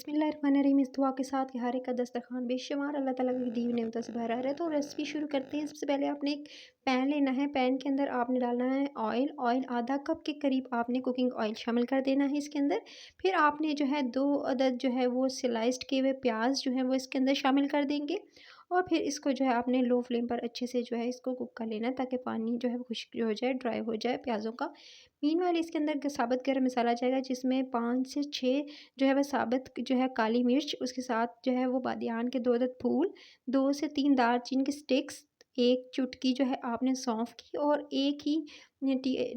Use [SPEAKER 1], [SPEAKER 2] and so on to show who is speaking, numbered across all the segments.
[SPEAKER 1] बिस्मिल्लाहिर्रहमानिर्रहीम। इस दुआ के साथ कि हर एक का दस्तरखान बेशुमार अल्लाह ताला की दी हुई नेमतों से भरा रहे। तो रेसिपी शुरू करते हैं। सबसे पहले आपने एक पैन लेना है। पैन के अंदर आपने डालना है ऑयल। ऑयल आधा कप के करीब आपने कुकिंग ऑयल शामिल कर देना है इसके अंदर। फिर आपने जो है 2 अदद जो है वो स्लाइस्ड किए हुए प्याज जो है वो इसके अंदर शामिल कर देंगे। और फिर इसको जो है आपने लो फ्लेम पर अच्छे से जो है इसको कुक कर लेना है, ताकि पानी जो है वो खुश्क हो जाए, ड्राई हो जाए प्याज़ों का। मीनवाइल इसके अंदर साबुत गरम मसाला जाएगा, जिसमें 5 से 6 जो है वह साबुत जो है काली मिर्च, उसके साथ जो है वो बादियान के 2 अदद फूल, 2 से 3 दालचीनी के स्टिक्स, 1 चुटकी जो है आपने सौंफ की, और 1 ही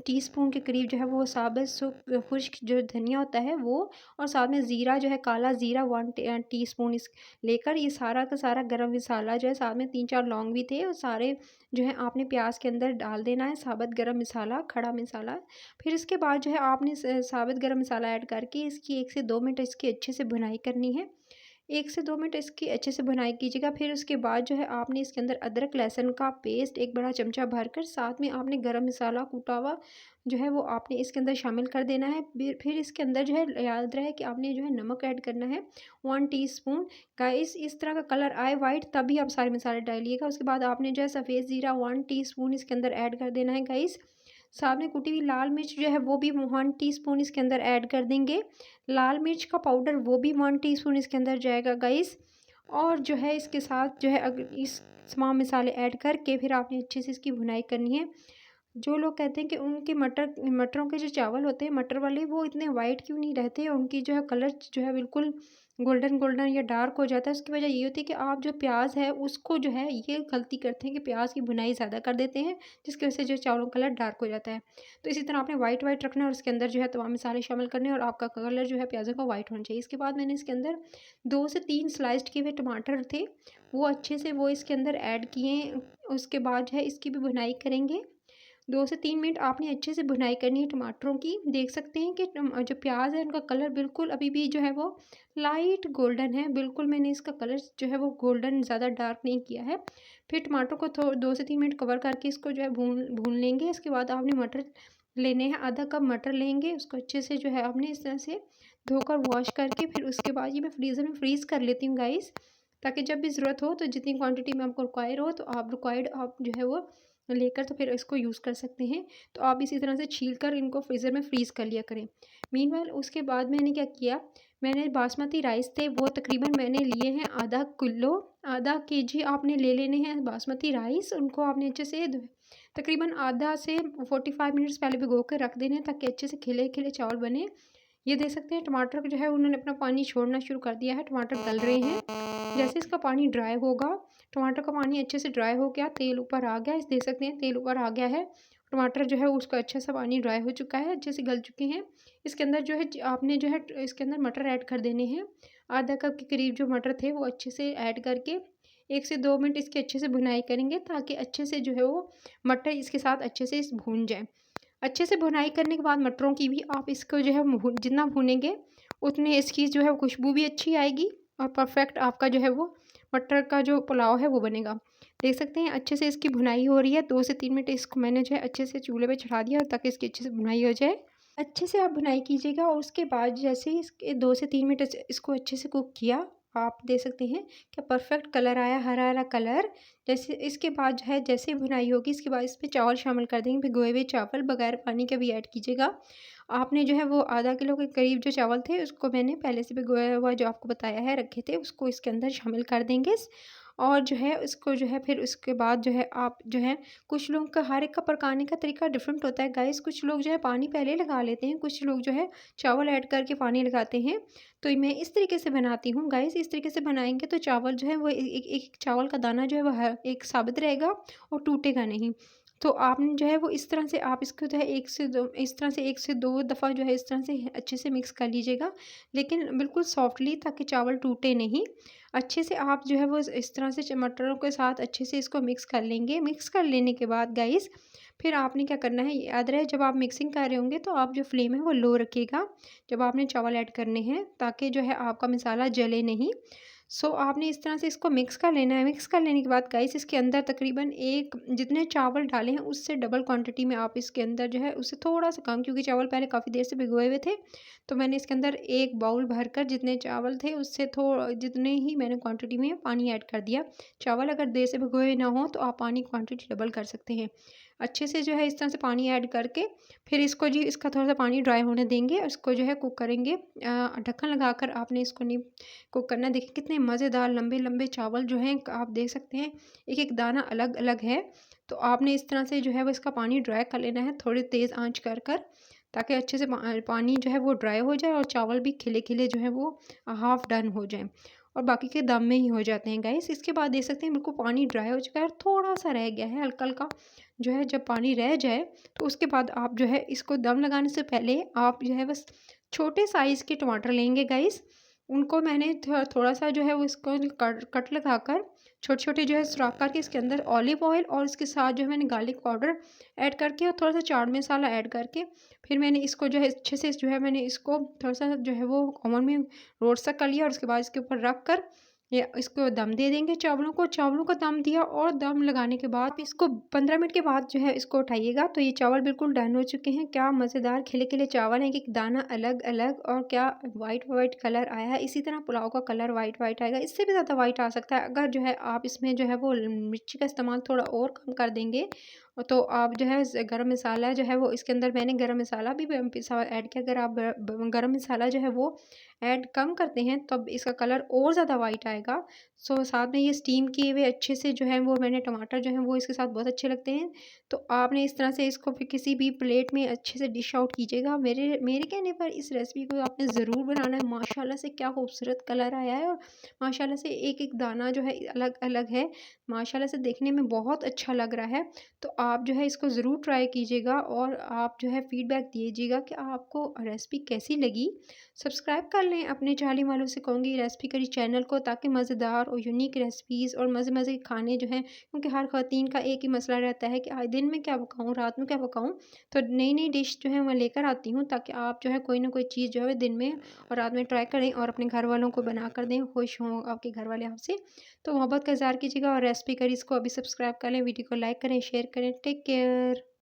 [SPEAKER 1] टीस्पून के करीब जो है वो साबुत खुश्क जो धनिया होता है वो, और साथ में ज़ीरा जो है काला ज़ीरा 1 टीस्पून इस लेकर, ये सारा का सारा गरम मसाला जो है, साथ में 3-4 लौंग भी थे, और सारे जो है आपने प्याज के अंदर डाल देना है साबुत गरम मसाला, खड़ा मसाला। फिर इसके बाद जो है आपने साबुत गरम मसाला ऐड करके इसकी 1 से 2 मिनट इसकी अच्छे से भुनाई करनी है। 1 से 2 मिनट इसकी अच्छे से भुनाई कीजिएगा। फिर उसके बाद जो है आपने इसके अंदर अदरक लहसुन का पेस्ट 1 बड़ा चमचा भरकर, साथ में आपने गरम मसाला कूटा हुआ जो है वो आपने इसके अंदर शामिल कर देना है। फिर इसके अंदर जो है याद रहे कि आपने जो है नमक ऐड करना है 1 टीस्पून। गाइस इस तरह का कलर आए वाइट तभी आप सारे मसाले डालिएगा। उसके बाद आपने जो है सफ़ेद ज़ीरा 1 टीस्पून इसके अंदर ऐड कर देना है गाइस। साथ में कुटी हुई लाल मिर्च जो है वो भी 1 टीस्पून इसके अंदर ऐड कर देंगे। लाल मिर्च का पाउडर वो भी 1 टीस्पून इसके अंदर जाएगा गाइस। और जो है इसके साथ जो है अगर इस तमाम मसाले ऐड करके फिर आपने अच्छे से इसकी भुनाई करनी है। जो लोग कहते हैं कि उनके मटरों के जो चावल होते हैं मटर वाले, वो इतने वाइट क्यों नहीं रहते, उनकी जो है कलर जो है बिल्कुल गोल्डन गोल्डन या डार्क हो जाता है, उसकी वजह ये होती है कि आप जो प्याज है उसको जो है ये गलती करते हैं कि प्याज की भुनाई ज़्यादा कर देते हैं, जिसकी वजह से जो चावलों का कलर डार्क हो जाता है। तो इसी तरह आपने वाइट वाइट रखना है, और उसके अंदर जो है तमाम मसाले शामिल करने हैं, और आपका कलर जो है प्याज़ों का वाइट होना चाहिए। इसके बाद मैंने इसके अंदर 2 से 3 स्लाइस्ड किए हुए टमाटर थे, वो अच्छे से वो इसके अंदर ऐड किए। उसके बाद जो है इसकी भी भुनाई करेंगे। 2 से 3 मिनट आपने अच्छे से भुनाई करनी है टमाटरों की। देख सकते हैं कि जो प्याज है उनका कलर बिल्कुल अभी भी जो है वो लाइट गोल्डन है, बिल्कुल मैंने इसका कलर जो है वो गोल्डन ज़्यादा डार्क नहीं किया है। फिर टमाटर को 2 से 3 मिनट कवर करके इसको जो है भून भून लेंगे। इसके बाद आपने मटर लेने हैं, आधा कप मटर लेंगे, उसको अच्छे से जो है आपने इस तरह से धोकर वॉश करके, फिर उसके बाद ये मैं फ्रीज़र में फ्रीज़ कर लेती हूँ गाइस, ताकि जब भी ज़रूरत हो तो जितनी क्वांटिटी में आपको रिक्वायर हो तो आप जो है वो लेकर तो फिर इसको यूज़ कर सकते हैं। तो आप इसी तरह से छील कर इनको फ्रीज़र में फ्रीज़ कर लिया करें। मीनवाइल उसके बाद मैंने क्या किया, मैंने बासमती राइस थे वो तकरीबन मैंने लिए हैं आधा किलो, आधा केजी आपने ले लेने हैं बासमती राइस। उनको आपने अच्छे से तकरीबन आधा से 45 मिनट्स पहले भिगो कर रख देने हैं, ताकि अच्छे से खिले खिले चावल बने। ये देख सकते हैं टमाटर जो है उन्होंने अपना पानी छोड़ना शुरू कर दिया है, टमाटर गल रहे हैं। जैसे इसका पानी ड्राई होगा, टमाटर का पानी अच्छे से ड्राई हो गया, तेल ऊपर आ गया, इस देख सकते हैं तेल ऊपर आ गया है। टमाटर जो है उसका अच्छा सा पानी ड्राई हो चुका है, अच्छे से गल चुके हैं। इसके अंदर जो है आपने जो है इसके अंदर मटर ऐड कर देने हैं। आधा कप के करीब जो मटर थे वो अच्छे से ऐड करके 1 से 2 मिनट इसकी अच्छे से भुनाई करेंगे, ताकि अच्छे से जो है वो मटर इसके साथ अच्छे से भून जाए। अच्छे से भुनाई करने के बाद मटरों की भी आप इसको जो है जितना भूनेंगे उतनी इसकी जो है खुशबू भी अच्छी आएगी, और परफेक्ट आपका जो है वो मटर का जो पुलाव है वो बनेगा। देख सकते हैं अच्छे से इसकी भुनाई हो रही है। 2 से 3 मिनट इसको मैंने जो है अच्छे से चूल्हे पे चढ़ा दिया, और ताकि इसकी अच्छे से भुनाई हो जाए। अच्छे से आप भुनाई कीजिएगा, और उसके बाद जैसे ही इसके 2 से 3 मिनट इसको अच्छे से कुक किया, आप देख सकते हैं क्या परफेक्ट कलर आया, हरा हरा कलर। जैसे इसके बाद जो है जैसे ही भुनाई होगी, इसके बाद इसमें चावल शामिल कर देंगे, भिगोए हुए चावल बगैर पानी के भी ऐड कीजिएगा। आपने जो है वो आधा किलो के करीब जो चावल थे उसको मैंने पहले से भिगोया हुआ जो आपको बताया है रखे थे, उसको इसके अंदर शामिल कर देंगे। और जो है इसको जो है फिर उसके बाद जो है आप जो है, कुछ लोगों का हर एक का पकाने का तरीका डिफरेंट होता है गाइस। कुछ लोग जो है पानी पहले लगा लेते हैं, कुछ लोग जो है चावल ऐड करके पानी लगाते हैं। तो मैं इस तरीके से बनाती हूँ गाइस। इस तरीके से बनाएंगे तो चावल जो है वो एक चावल का दाना जो है वह एक साबित रहेगा और टूटेगा नहीं। तो आपने जो है वो इस तरह से आप इसको जो है 1 से 2 इस तरह से 1 से 2 दफ़ा जो है इस तरह से अच्छे से मिक्स कर लीजिएगा, लेकिन बिल्कुल सॉफ्टली, ताकि चावल टूटे नहीं। अच्छे से आप जो है वो इस तरह से मटरों के साथ अच्छे से इसको मिक्स कर लेंगे। मिक्स कर लेने के बाद गाइस फिर आपने क्या करना है, याद रहे जब आप मिक्सिंग कर रहे होंगे तो आप जो फ्लेम है वो लो रखिएगा जब आपने चावल ऐड करने हैं, ताकि जो है आपका मसाला जले नहीं। सो आपने इस तरह से इसको मिक्स कर लेना है। मिक्स कर लेने के बाद गाइस इसके अंदर तकरीबन एक जितने चावल डाले हैं उससे डबल क्वांटिटी में आप इसके अंदर जो है उससे थोड़ा-सा कम, क्योंकि चावल पहले काफ़ी देर से भिगोए हुए थे, तो मैंने इसके अंदर 1 बाउल भरकर जितने चावल थे उससे जितने ही मैंने क्वांटिटी में पानी ऐड कर दिया। चावल अगर देर से भिगोए ना हों तो आप पानी क्वांटिटी डबल कर सकते हैं। अच्छे से जो है इस तरह से पानी ऐड करके फिर इसको जी इसका थोड़ा-सा पानी ड्राई होने देंगे। इसको जो है कुक करेंगे। ढक्कन लगाकर आपने इसको नहीं कुक करना है। देखिए कितने मज़ेदार लंबे-लंबे चावल जो हैं आप देख सकते हैं, एक-एक दाना अलग-अलग है। तो आपने इस तरह से जो है वो इसका पानी ड्राई कर लेना है थोड़ी तेज़ आँच कर ताकि अच्छे से पानी जो है वो ड्राई हो जाए और चावल भी खिले-खिले जो है वो हाफ़ डन हो जाएँ और बाकी के दम में ही हो जाते हैं गाइस। इसके बाद देख सकते हैं बिल्कुल पानी ड्राई हो चुका है और थोड़ा-सा रह गया है हल्का-हल्का। जो है जब पानी रह जाए तो उसके बाद आप जो है इसको दम लगाने से पहले आप जो है बस छोटे साइज़ के टमाटर लेंगे गाइस। उनको मैंने थोड़ा-सा जो है वो इसको कट लगाकर छोटे-छोटे जो है सुराख करके इसके अंदर ऑलिव ऑयल और इसके साथ जो है मैंने गार्लिक पाउडर ऐड करके और थोड़ा-सा चाट मसाला ऐड करके फिर मैंने इसको जो है अच्छे से जो है मैंने इसको थोड़ा-सा जो है वो ओवन में रोस्ट सा कर लिया और उसके बाद इसके ऊपर रख कर या इसको दम दे देंगे चावलों को। चावलों को दम दिया और दम लगाने के बाद इसको 15 मिनट के बाद जो है इसको उठाइएगा तो ये चावल बिल्कुल डन हो चुके हैं। क्या मज़ेदार खिले-खिले चावल हैं, एक दाना अलग-अलग और क्या वाइट-वाइट कलर आया है। इसी तरह पुलाव का कलर वाइट-वाइट आएगा, इससे भी ज़्यादा वाइट आ सकता है। अगर जो है आप इसमें जो है वो मिर्ची का इस्तेमाल थोड़ा और कम कर देंगे तो आप जो है गरम मसाला जो है वो इसके अंदर मैंने गरम मसाला भी पिसा हुआ ऐड किया। अगर आप गरम मसाला जो है वो ऐड कम करते हैं तब इसका कलर और ज़्यादा वाइट आएगा। सो साथ में ये स्टीम किए हुए अच्छे से जो है वो मैंने टमाटर जो है वो इसके साथ बहुत अच्छे लगते हैं। तो आपने इस तरह से इसको फिर किसी भी प्लेट में अच्छे से डिश आउट कीजिएगा। मेरे मेरे कहने पर इस रेसिपी को आपने ज़रूर बनाना है। माशाल्लाह से क्या खूबसूरत कलर आया है और माशाल्लाह से एक-एक दाना जो है अलग-अलग है। माशाल्लाह से देखने में बहुत अच्छा लग रहा है। तो आप जो है इसको ज़रूर ट्राई कीजिएगा और आप जो है फ़ीडबैक दीजिएगा कि आपको रेसिपी कैसी लगी। सब्सक्राइब कर लें अपने चाहने वालों से कहूँगी रेसिपी करी चैनल को, ताकि मज़ेदार और यूनिक रेसिपीज़ और मज़े-मज़े के खाने जो हैं, क्योंकि हर ख़वातीन का एक ही मसला रहता है कि आज दिन में क्या पकाऊँ, रात में क्या पकाऊँ। तो नई-नई डिश जो है मैं लेकर आती हूँ ताकि आप जो है कोई ना कोई चीज़ जो है दिन में और रात में ट्राई करें और अपने घर वालों को बना कर दें, खुश हों आपके घर वाले आपसे। तो मोहब्बत का इज़हार कीजिएगा और रेसिपी करीज़ को अभी सब्सक्राइब कर लें, वीडियो को लाइक करें, शेयर करें। Take care.